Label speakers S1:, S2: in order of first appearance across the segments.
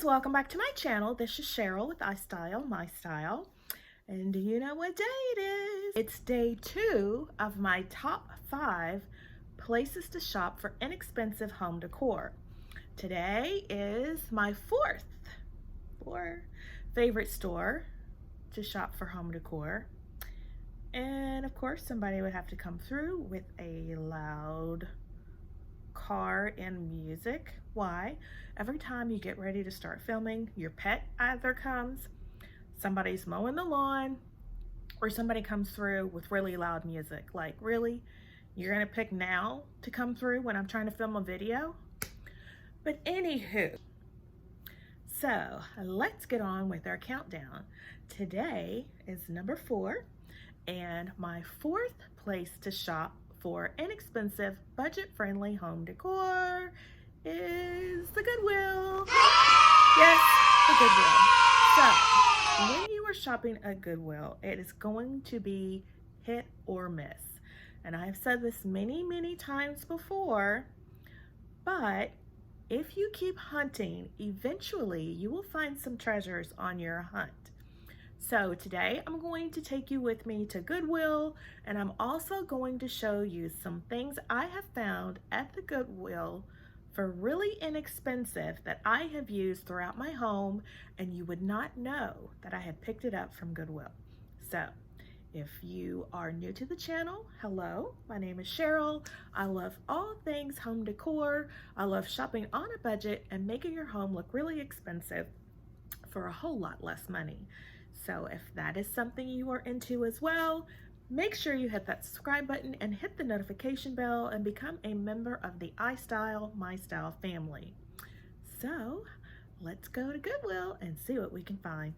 S1: welcome back to my channel. This is Cheryl with iSTYLEMYSTYLE. And do you know what day it is? It's day 2 of my top 5 places to shop for inexpensive home decor. Today is my fourth favorite store to shop for home decor. And of course, somebody would have to come through with a loud car and music. Why? Every time you get ready to start filming, your pet either comes, somebody's mowing the lawn, or somebody comes through with really loud music. Like, really? You're gonna pick now to come through when I'm trying to film a video? But anywho, so let's get on with our countdown. Today is number 4, and my 4th place to shop for inexpensive, budget-friendly home decor is the Goodwill. Yes, the Goodwill. So, when you are shopping at Goodwill, it is going to be hit or miss. And I've said this many, many times before, but if you keep hunting, eventually you will find some treasures on your hunt. So today I'm going to take you with me to Goodwill, and I'm also going to show you some things I have found at the Goodwill for really inexpensive that I have used throughout my home, and you would not know that I had picked it up from Goodwill. So if you are new to the channel, hello, my name is Cheryl. I love all things home decor. I love shopping on a budget and making your home look really expensive for a whole lot less money. So if that is something you are into as well, make sure you hit that subscribe button and hit the notification bell and become a member of the iSTYLEMYSTYLE family. So let's go to Goodwill and see what we can find.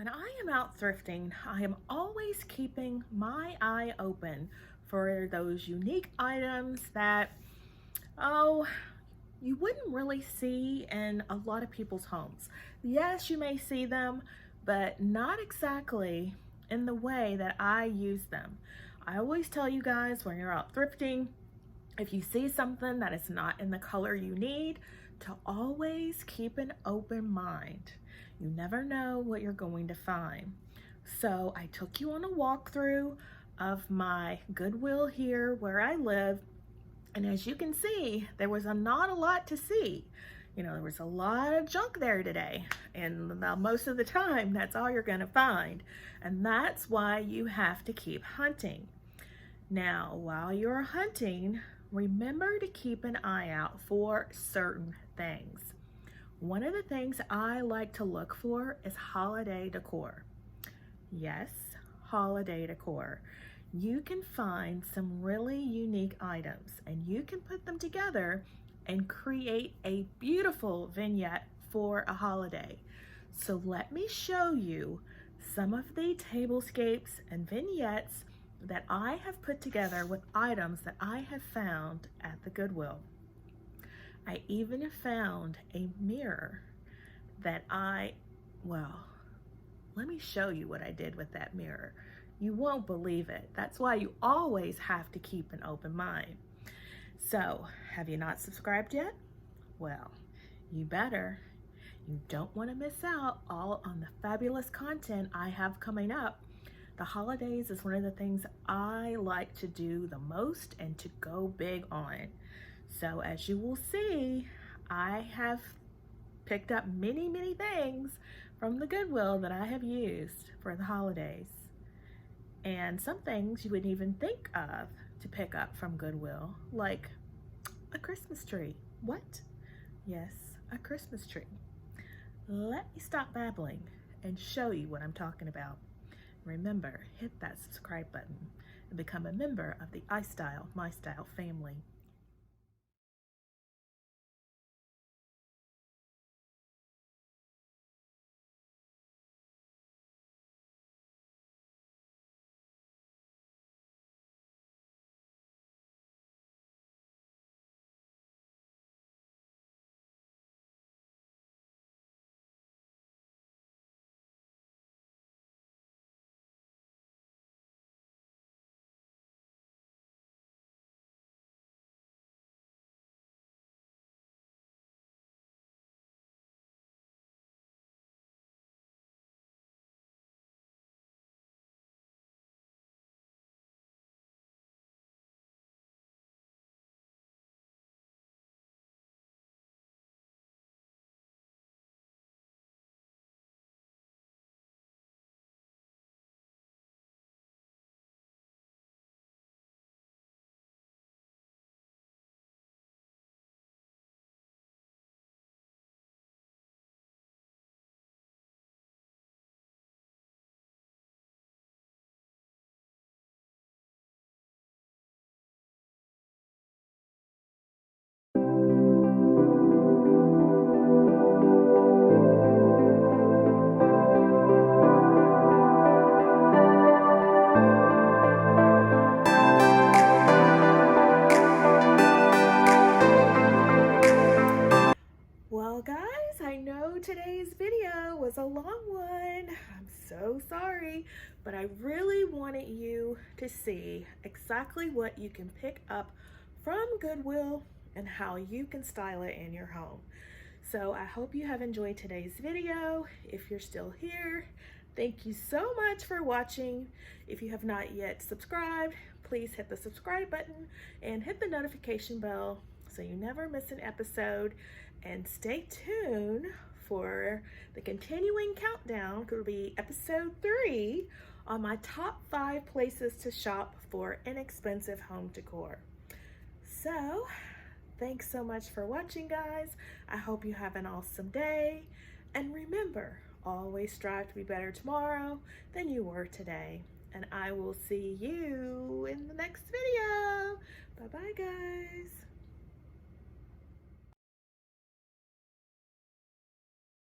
S1: when I am out thrifting, I am always keeping my eye open for those unique items that, oh, you wouldn't really see in a lot of people's homes. Yes, you may see them, but not exactly in the way that I use them. I always tell you guys when you're out thrifting, if you see something that is not in the color you need, to always keep an open mind. You never know what you're going to find. So I took you on a walkthrough of my Goodwill here where I live. And as you can see, there was not a lot to see. You know, there was a lot of junk there today. And most of the time, that's all you're gonna find. And that's why you have to keep hunting. Now, while you're hunting, remember to keep an eye out for certain things. One of the things I like to look for is holiday decor. Yes, holiday decor. You can find some really unique items and you can put them together and create a beautiful vignette for a holiday. So let me show you some of the tablescapes and vignettes that I have put together with items that I have found at the Goodwill. I even found a mirror that well, let me show you what I did with that mirror. You won't believe it. That's why you always have to keep an open mind. So, have you not subscribed yet? Well, you better. You don't want to miss out all on the fabulous content I have coming up. The holidays is one of the things I like to do the most and to go big on. So as you will see, I have picked up many, many things from the Goodwill that I have used for the holidays. And some things you wouldn't even think of to pick up from Goodwill, like a Christmas tree. What? Yes, a Christmas tree. Let me stop babbling and show you what I'm talking about. Remember, hit that subscribe button and become a member of the iSTYLEMYSTYLE family. Well guys, I know today's video was a long one. I'm so sorry, but I really wanted you to see exactly what you can pick up from Goodwill and how you can style it in your home. So I hope you have enjoyed today's video. If you're still here, thank you so much for watching. If you have not yet subscribed, please hit the subscribe button and hit the notification bell so you never miss an episode. And stay tuned for the continuing countdown. It will be episode 3 on my top 5 places to shop for inexpensive home decor. So, thanks so much for watching, guys. I hope you have an awesome day. And remember, always strive to be better tomorrow than you were today. And I will see you in the next video. Bye-bye, guys.